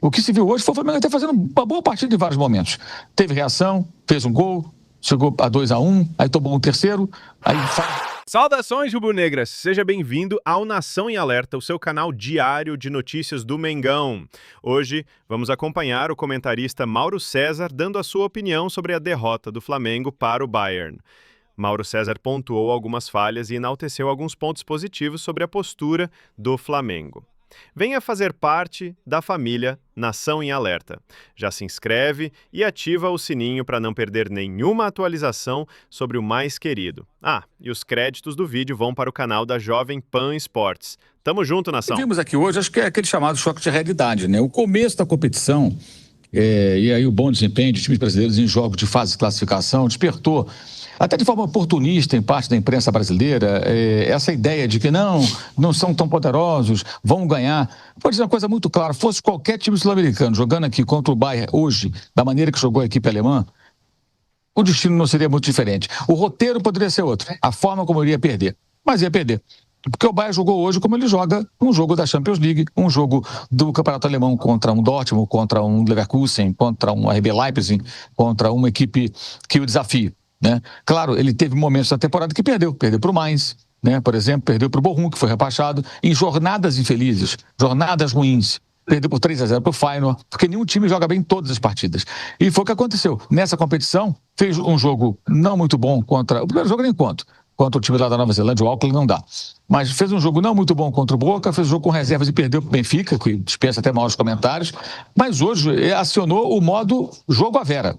O que se viu hoje foi o Flamengo até fazendo uma boa partida em vários momentos. Teve reação, fez um gol, chegou a 2-1, aí tomou um terceiro, aí... Saudações rubro-negras, seja bem-vindo ao Nação em Alerta, o seu canal diário de notícias do Mengão. Hoje vamos acompanhar o comentarista Mauro César dando a sua opinião sobre a derrota do Flamengo para o Bayern. Mauro César pontuou algumas falhas e enalteceu alguns pontos positivos sobre a postura do Flamengo. Venha fazer parte da família Nação em Alerta. Já se inscreve e ativa o sininho para não perder nenhuma atualização sobre o mais querido. E os créditos do vídeo vão para o canal da Jovem Pan Esportes. Tamo junto, Nação. Vimos aqui hoje, acho que é aquele chamado choque de realidade, né? O começo da competição, e aí o bom desempenho de times brasileiros em jogos de fase de classificação despertou, até de forma oportunista em parte da imprensa brasileira, essa ideia de que não são tão poderosos, vão ganhar. Vou dizer uma coisa muito clara, fosse qualquer time sul-americano jogando aqui contra o Bayern hoje, da maneira que jogou a equipe alemã, o destino não seria muito diferente. O roteiro poderia ser outro, a forma como ele ia perder, mas ia perder. Porque o Bayern jogou hoje como ele joga um jogo da Champions League, um jogo do Campeonato Alemão contra um Dortmund, contra um Leverkusen, contra um RB Leipzig, contra uma equipe que o desafia. Né? Claro, ele teve momentos da temporada que perdeu para o Mainz, né? Por exemplo, perdeu para o Bochum, que foi rebaixado, em jornadas infelizes, jornadas ruins, perdeu por 3-0 para o Feyenoord, porque nenhum time joga bem todas as partidas. E foi o que aconteceu. Nessa competição, fez um jogo não muito bom contra... O primeiro jogo nem conta. Contra o time lá da Nova Zelândia, o Auckland não dá. Mas fez um jogo não muito bom contra o Boca, fez um jogo com reservas e perdeu para o Benfica, que dispensa até maiores comentários, mas hoje acionou o modo jogo à vera.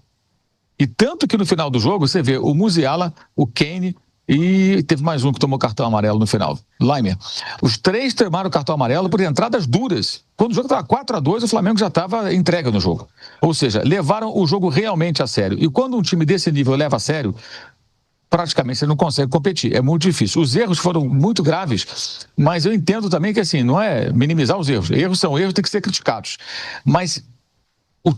E tanto que no final do jogo, você vê o Musiala, o Kane e teve mais um que tomou cartão amarelo no final, Laimer. Os três tomaram cartão amarelo por entradas duras. Quando o jogo estava 4-2, o Flamengo já estava entregue no jogo. Ou seja, levaram o jogo realmente a sério. E quando um time desse nível leva a sério, praticamente você não consegue competir. É muito difícil. Os erros foram muito graves, mas eu entendo também que assim, não é minimizar os erros. Erros são erros, tem que ser criticados. Mas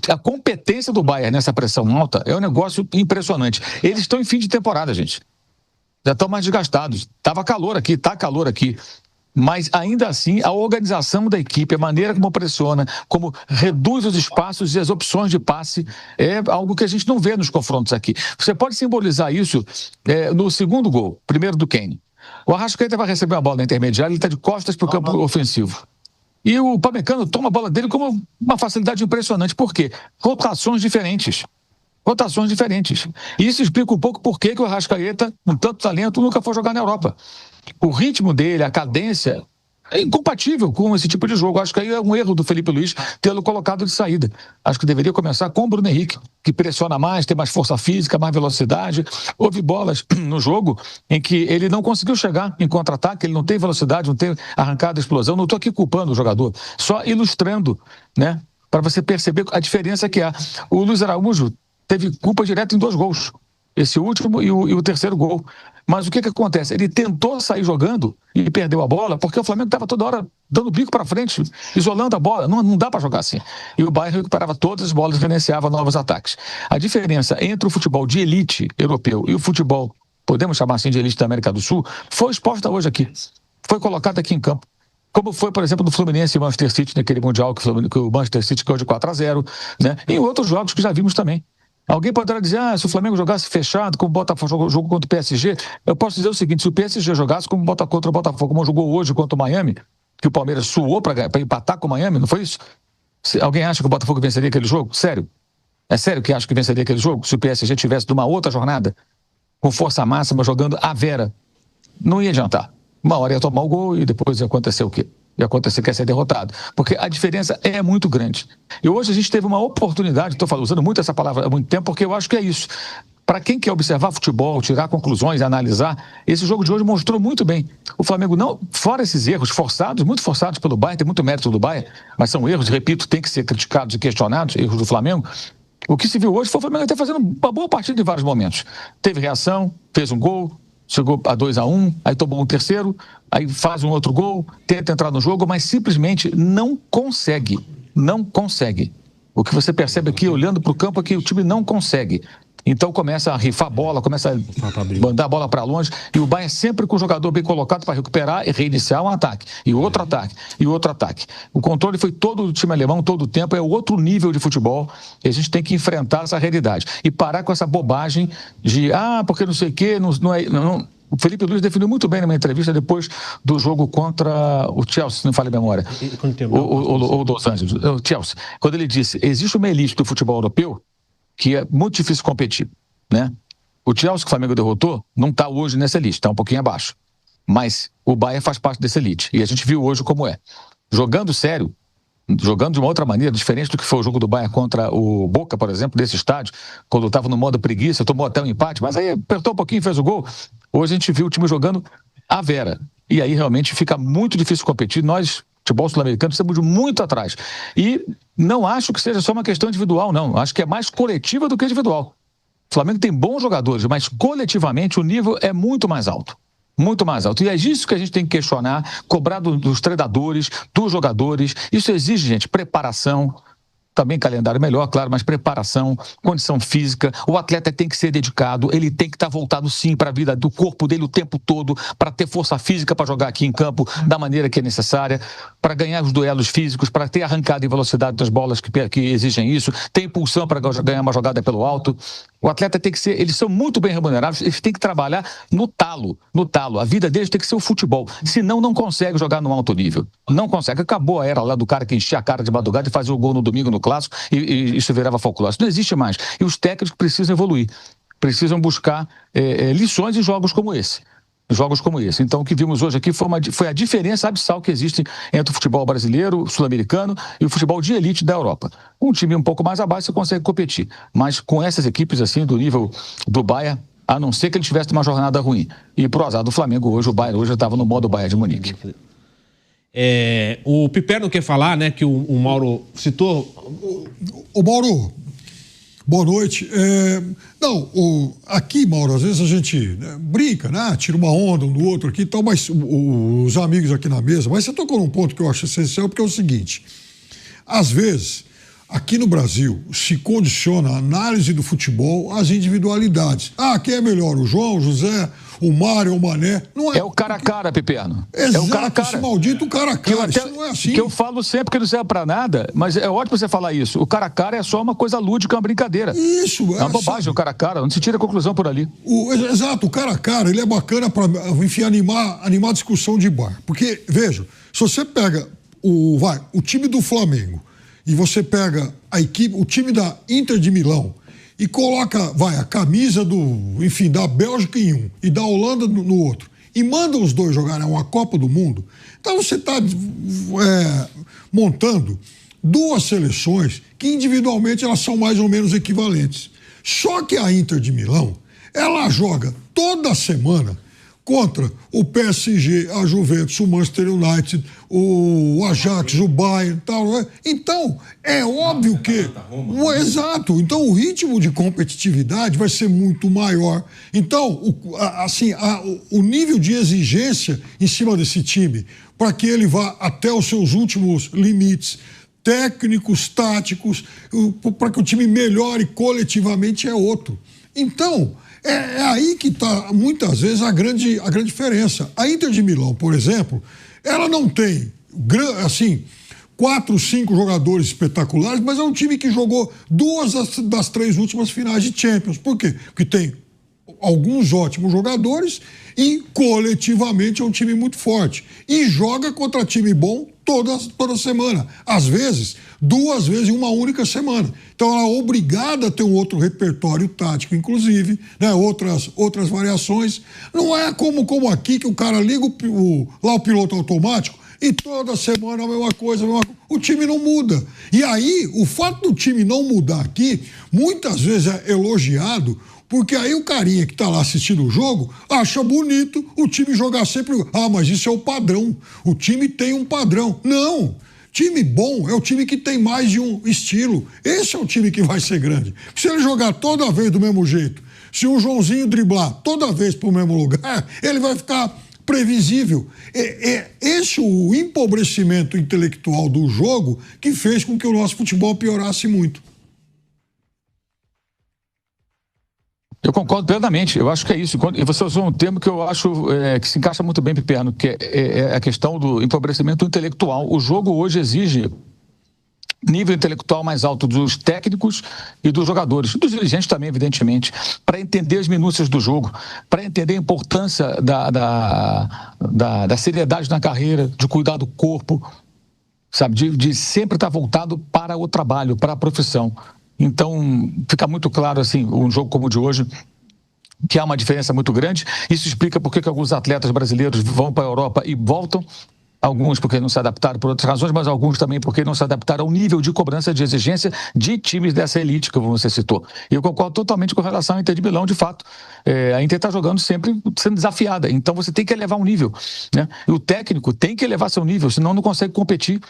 a competência do Bayern nessa pressão alta é um negócio impressionante. Eles estão em fim de temporada, gente. Já estão mais desgastados. Estava calor aqui, está calor aqui. Mas, ainda assim, a organização da equipe, a maneira como pressiona, como reduz os espaços e as opções de passe, é algo que a gente não vê nos confrontos aqui. Você pode simbolizar isso no segundo gol, primeiro do Kane. O Arrascaeta vai receber uma bola na intermediária, ele está de costas para o campo ofensivo. E o Upamecano toma a bola dele com uma facilidade impressionante. Por quê? Rotações diferentes. Rotações diferentes. E isso explica um pouco por que o Arrascaeta, com tanto talento, nunca foi jogar na Europa. O ritmo dele, a cadência, é incompatível com esse tipo de jogo. Acho que aí é um erro do Felipe Luiz tê-lo colocado de saída. Acho que deveria começar com o Bruno Henrique, que pressiona mais, tem mais força física, mais velocidade. Houve bolas no jogo em que ele não conseguiu chegar em contra-ataque, ele não tem velocidade, não tem arrancada, explosão. Não estou aqui culpando o jogador, só ilustrando, né, para você perceber a diferença que há. O Luiz Araújo teve culpa direta em 2 gols. Esse último e o terceiro gol. Mas o que acontece? Ele tentou sair jogando e perdeu a bola porque o Flamengo estava toda hora dando bico para frente, isolando a bola. Não dá para jogar assim. E o Bayern recuperava todas as bolas e financiava novos ataques. A diferença entre o futebol de elite europeu e o futebol, podemos chamar assim de elite da América do Sul, foi exposta hoje aqui. Foi colocada aqui em campo. Como foi, por exemplo, no Fluminense e Manchester City, naquele Mundial que o Manchester City ganhou de 4-0, né? E em outros jogos que já vimos também. Alguém poderá dizer, se o Flamengo jogasse fechado, como o Botafogo jogou contra o PSG, eu posso dizer o seguinte, se o PSG jogasse como contra o Botafogo, como jogou hoje contra o Miami, que o Palmeiras suou para empatar com o Miami, não foi isso? Alguém acha que o Botafogo venceria aquele jogo? Sério? É sério que acha que venceria aquele jogo? Se o PSG tivesse de uma outra jornada, com força máxima, jogando à vera, não ia adiantar. Uma hora ia tomar o gol e depois ia acontecer o quê? Ia acontecer que ia ser derrotado. Porque a diferença é muito grande. E hoje a gente teve uma oportunidade, estou usando muito essa palavra há muito tempo, porque eu acho que é isso. Para quem quer observar futebol, tirar conclusões, analisar, esse jogo de hoje mostrou muito bem. O Flamengo não, fora esses erros forçados, muito forçados pelo Bayern, tem muito mérito do Bayern, mas são erros, repito, tem que ser criticados e questionados, erros do Flamengo. O que se viu hoje foi o Flamengo até fazendo uma boa partida em vários momentos. Teve reação, fez um gol, chegou a 2-1, aí tomou um terceiro, aí faz um outro gol, tenta entrar no jogo, mas simplesmente não consegue. Não consegue. O que você percebe aqui, olhando para o campo, é que o time não consegue. Então começa a rifar a bola, começa a mandar a bola para longe, e o Bayern sempre com o jogador bem colocado para recuperar e reiniciar um ataque, e outro ataque, e outro ataque. O controle foi todo do time alemão, todo o tempo, é outro nível de futebol, e a gente tem que enfrentar essa realidade. E parar com essa bobagem de, porque não sei o quê, não. O Felipe Luiz definiu muito bem numa entrevista depois do jogo contra o Chelsea, se não falha a memória, ou Los Angeles, o Chelsea, quando ele disse, existe uma elite do futebol europeu que é muito difícil competir, né? O Chelsea que o Flamengo derrotou não está hoje nessa elite, está um pouquinho abaixo. Mas o Bayern faz parte dessa elite. E a gente viu hoje como é. Jogando sério, jogando de uma outra maneira, diferente do que foi o jogo do Bayern contra o Boca, por exemplo, desse estádio, quando estava no modo preguiça, tomou até um empate, mas aí apertou um pouquinho e fez o gol. Hoje a gente viu o time jogando à vera. E aí realmente fica muito difícil competir. Nós, futebol sul-americano, estamos muito atrás. E não acho que seja só uma questão individual, não. Acho que é mais coletiva do que individual. O Flamengo tem bons jogadores, mas coletivamente o nível é muito mais alto. Muito mais alto. E é isso que a gente tem que questionar, cobrar dos treinadores, dos jogadores. Isso exige, gente, preparação. Também calendário melhor, claro, mas preparação, condição física. O atleta tem que ser dedicado, ele tem que estar voltado sim para a vida do corpo dele o tempo todo, para ter força física para jogar aqui em campo da maneira que é necessária, para ganhar os duelos físicos, para ter arrancada e velocidade das bolas que exigem isso, ter impulsão para ganhar uma jogada pelo alto. O atleta tem que ser, eles são muito bem remunerados, eles têm que trabalhar no talo. A vida deles tem que ser o futebol, senão não consegue jogar no alto nível. Não consegue. Acabou a era lá do cara que enchia a cara de madrugada e fazia o gol no domingo no clássico e isso virava folclore. Isso não existe mais. E os técnicos precisam evoluir, precisam buscar lições em jogos como esse. Então, o que vimos hoje aqui foi a diferença abissal que existe entre o futebol brasileiro, sul-americano e o futebol de elite da Europa. Um time um pouco mais abaixo você consegue competir, mas com essas equipes assim, do nível do Bayern, a não ser que ele tivesse uma jornada ruim. E pro azar do Flamengo hoje, o Bayern hoje estava no modo Bayern de Munique. O Piperno quer falar, né, que o Mauro citou... O Mauro... Boa noite. Aqui, Mauro, às vezes a gente brinca, né? Tira uma onda um do outro aqui e tal, mas os amigos aqui na mesa, mas você tocou num ponto que eu acho essencial, porque é o seguinte, às vezes, aqui no Brasil, se condiciona a análise do futebol às individualidades. Quem é melhor, o João, o José, o Mário, o Mané? Não é... É o cara a cara, Piperno. Exato, é o cara a cara. Esse maldito cara a cara, isso não é assim. Que eu falo sempre que não serve pra nada, mas é ótimo você falar isso. O cara a cara é só uma coisa lúdica, uma brincadeira. Isso. É uma bobagem o cara a cara, não se tira a conclusão por ali. Exato, o cara a cara, ele é bacana pra, enfim, animar a discussão de bar. Porque, veja, se você pega o time do Flamengo e você pega o time da Inter de Milão e coloca, a camisa da Bélgica em um e da Holanda no outro, e manda os dois jogarem uma Copa do Mundo, então você está montando duas seleções que individualmente elas são mais ou menos equivalentes. Só que a Inter de Milão, ela joga toda semana contra o PSG, a Juventus, o Manchester United, o Ajax, o Bayern e tal. Então, é óbvio que... Exato. Então, o ritmo de competitividade vai ser muito maior. Então, o nível de exigência em cima desse time, para que ele vá até os seus últimos limites técnicos, táticos, para que o time melhore coletivamente, é outro. Então... É aí que está, muitas vezes, a grande diferença. A Inter de Milão, por exemplo, ela não tem, 4, 5 jogadores espetaculares, mas é um time que jogou 2 das 3 últimas finais de Champions. Por quê? Porque tem alguns ótimos jogadores e, coletivamente, é um time muito forte. E joga contra time bom toda semana. Às vezes, 2 vezes em uma única semana. Então, ela é obrigada a ter um outro repertório tático, inclusive, né? outras variações. Não é como aqui, que o cara liga o piloto automático e toda semana a mesma coisa. O time não muda. E aí, o fato do time não mudar aqui, muitas vezes é elogiado, porque aí o carinha que está lá assistindo o jogo acha bonito o time jogar sempre... mas isso é o padrão. O time tem um padrão. Não. Time bom é o time que tem mais de um estilo. Esse é o time que vai ser grande. Se ele jogar toda vez do mesmo jeito, se o Joãozinho driblar toda vez para o mesmo lugar, ele vai ficar previsível. Esse o empobrecimento intelectual do jogo que fez com que o nosso futebol piorasse muito. Eu concordo plenamente, eu acho que é isso. E você usou um termo que eu acho que se encaixa muito bem, Piperno, que é a questão do empobrecimento intelectual. O jogo hoje exige nível intelectual mais alto dos técnicos e dos jogadores, dos dirigentes também, evidentemente, para entender as minúcias do jogo, para entender a importância da seriedade na carreira, de cuidar do corpo, sabe, de sempre estar voltado para o trabalho, para a profissão. Então, fica muito claro, assim, um jogo como o de hoje, que há uma diferença muito grande. Isso explica por que alguns atletas brasileiros vão para a Europa e voltam. Alguns porque não se adaptaram por outras razões, mas alguns também porque não se adaptaram ao nível de cobrança, de exigência de times dessa elite que você citou. E eu concordo totalmente com relação à Inter de Milão, de fato. A Inter está jogando sempre sendo desafiada, então você tem que elevar um nível, né? E o técnico tem que elevar seu nível, senão não consegue competir.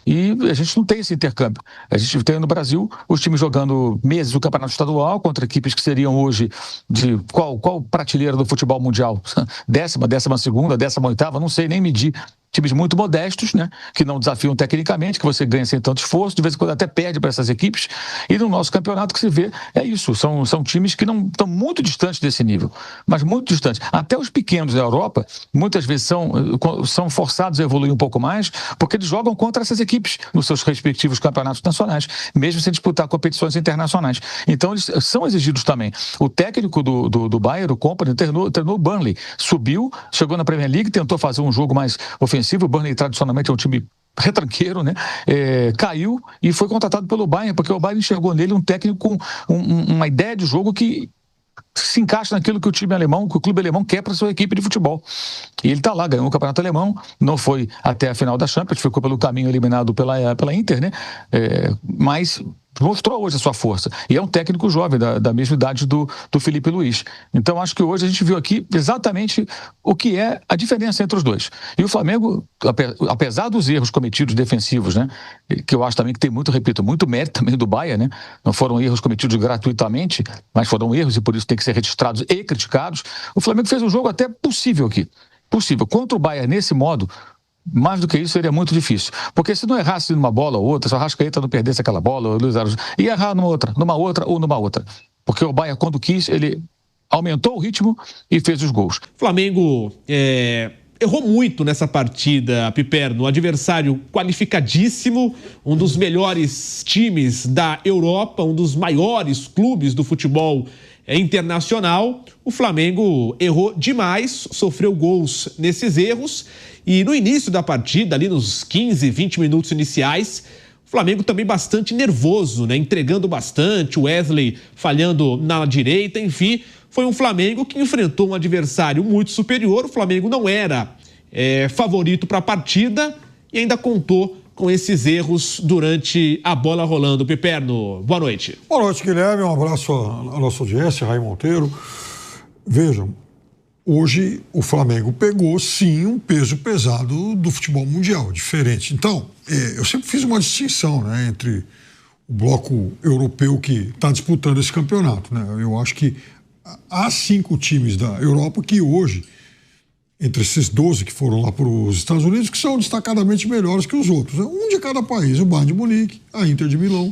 E a gente não tem esse intercâmbio. A gente tem no Brasil os times jogando meses do campeonato estadual contra equipes que seriam hoje de qual prateleira do futebol mundial? 10ª, 12ª, 18ª, não sei nem medir. Times muito modestos, né, que não desafiam tecnicamente, que você ganha sem tanto esforço, de vez em quando até perde para essas equipes. E no nosso campeonato que se vê é isso, são times que não estão muito distantes desse nível, mas muito distantes. Até os pequenos da Europa, muitas vezes são forçados a evoluir um pouco mais, porque eles jogam contra essas equipes nos seus respectivos campeonatos nacionais, mesmo sem disputar competições internacionais. Então eles são exigidos também. O técnico do Bayern, o Kompany, treinou o Burnley, subiu, chegou na Premier League, tentou fazer um jogo mais ofensivo. O Burnley tradicionalmente é um time retranqueiro, né? Caiu e foi contratado pelo Bayern, porque o Bayern enxergou nele um técnico com uma ideia de jogo que se encaixa naquilo que o time alemão, que o clube alemão quer para sua equipe de futebol. E ele está lá, ganhou o campeonato alemão, não foi até a final da Champions, ficou pelo caminho eliminado pela Inter, né? Mas mostrou hoje a sua força. E é um técnico jovem, da mesma idade do Felipe Luiz. Então, acho que hoje a gente viu aqui exatamente o que é a diferença entre os dois. E o Flamengo, apesar dos erros cometidos defensivos, né, que eu acho também que tem muito mérito também do Bayern, né? Não foram erros cometidos gratuitamente, mas foram erros e por isso tem que ser registrados e criticados. O Flamengo fez um jogo até possível aqui. Possível. Contra o Bayern nesse modo, mais do que isso seria muito difícil, porque se não errasse numa bola ou outra, se o Arrascaeta não perdesse aquela bola, o Luiz Araújo ia errar numa outra ou numa outra, porque o Bayern, quando quis, ele aumentou o ritmo e fez os gols. Flamengo errou muito nessa partida, Piperno, adversário qualificadíssimo, um dos melhores times da Europa, um dos maiores clubes do futebol internacional. O Flamengo errou demais, sofreu gols nesses erros. E no início da partida, ali nos 15, 20 minutos iniciais, o Flamengo também bastante nervoso, né? Entregando bastante, o Wesley falhando na direita, enfim. Foi um Flamengo que enfrentou um adversário muito superior. O Flamengo não era favorito para a partida e ainda contou com esses erros durante a bola rolando. Piperno, boa noite. Boa noite, Guilherme. Um abraço à nossa audiência, Raí Monteiro. Vejam, hoje o Flamengo pegou, sim, um peso pesado do futebol mundial, diferente. Então, eu sempre fiz uma distinção, né, entre o bloco europeu que está disputando esse campeonato, né? Eu acho que há 5 times da Europa que hoje, entre esses 12 que foram lá para os Estados Unidos, que são destacadamente melhores que os outros. Um de cada país, o Bayern de Munique, a Inter de Milão,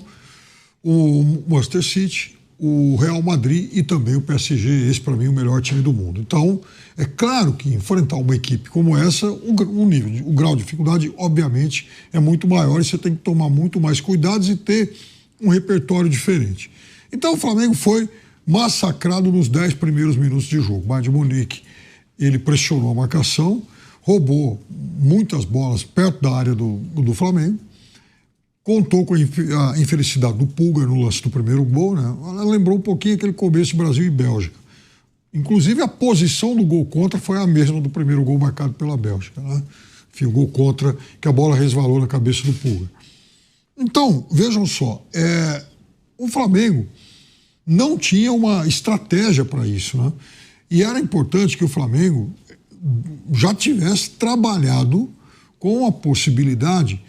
o Manchester City, o Real Madrid e também o PSG, esse para mim é o melhor time do mundo. Então, é claro que enfrentar uma equipe como essa, o grau de dificuldade, obviamente, é muito maior e você tem que tomar muito mais cuidados e ter um repertório diferente. Então, o Flamengo foi massacrado nos 10 primeiros minutos de jogo. O Bayern de Munique, ele pressionou a marcação, roubou muitas bolas perto da área do Flamengo, contou com a infelicidade do Pulga no lance do primeiro gol, né? Ela lembrou um pouquinho aquele começo de Brasil e Bélgica. Inclusive, a posição do gol contra foi a mesma do primeiro gol marcado pela Bélgica, né? Enfim, o gol contra, que a bola resvalou na cabeça do Pulga. Então, vejam só, o Flamengo não tinha uma estratégia para isso, né? E era importante que o Flamengo já tivesse trabalhado com a possibilidade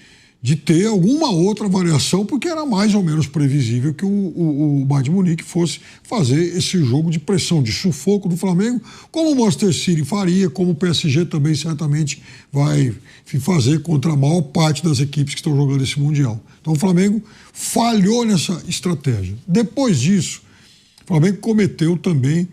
de ter alguma outra variação, porque era mais ou menos previsível que o Bayern de Munique fosse fazer esse jogo de pressão, de sufoco do Flamengo, como o Manchester City faria, como o PSG também certamente vai fazer contra a maior parte das equipes que estão jogando esse Mundial. Então o Flamengo falhou nessa estratégia. Depois disso, o Flamengo cometeu também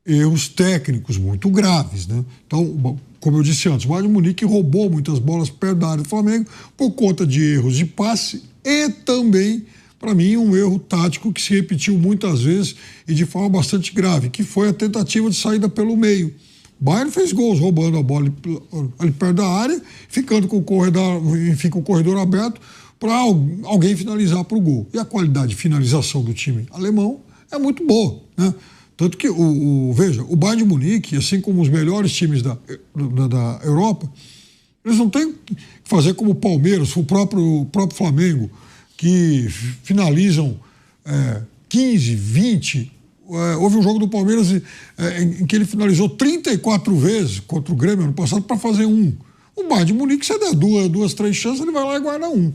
erros técnicos muito graves, né? Então, como eu disse antes, o Bayern de Munique roubou muitas bolas perto da área do Flamengo por conta de erros de passe e também, para mim, um erro tático que se repetiu muitas vezes e de forma bastante grave, que foi a tentativa de saída pelo meio. O Bayern fez gols roubando a bola ali perto da área, ficando com o corredor aberto para alguém finalizar para o gol. E a qualidade de finalização do time alemão é muito boa, né? Tanto que, veja, o Bayern de Munique, assim como os melhores times da Europa, eles não têm que fazer como o Palmeiras, o próprio Flamengo, que finalizam 15, 20. Houve um jogo do Palmeiras em que ele finalizou 34 vezes contra o Grêmio ano passado para fazer um. O Bayern de Munique, se der duas, três chances, ele vai lá e guarda um.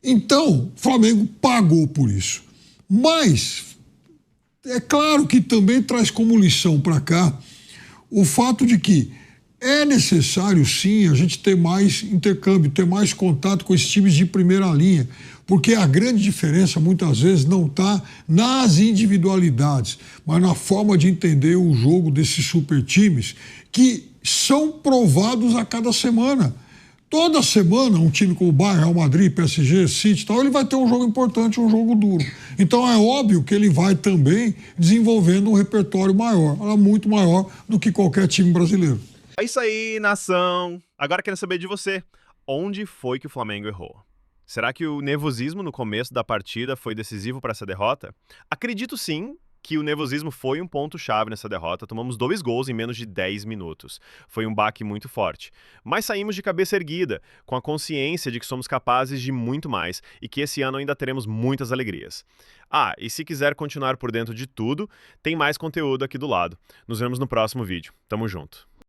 Então, o Flamengo pagou por isso. Mas é claro que também traz como lição para cá o fato de que é necessário, sim, a gente ter mais intercâmbio, ter mais contato com esses times de primeira linha, porque a grande diferença, muitas vezes, não está nas individualidades, mas na forma de entender o jogo desses super times, que são provados a cada semana. Toda semana, um time como o Bayern, Real Madrid, PSG, City e tal, ele vai ter um jogo importante, um jogo duro. Então é óbvio que ele vai também desenvolvendo um repertório maior, muito maior do que qualquer time brasileiro. É isso aí, nação! Agora quero saber de você. Onde foi que o Flamengo errou? Será que o nervosismo no começo da partida foi decisivo para essa derrota? Acredito sim que o nervosismo foi um ponto-chave nessa derrota. Tomamos 2 gols em menos de 10 minutos. Foi um baque muito forte. Mas saímos de cabeça erguida, com a consciência de que somos capazes de muito mais e que esse ano ainda teremos muitas alegrias. E se quiser continuar por dentro de tudo, tem mais conteúdo aqui do lado. Nos vemos no próximo vídeo. Tamo junto.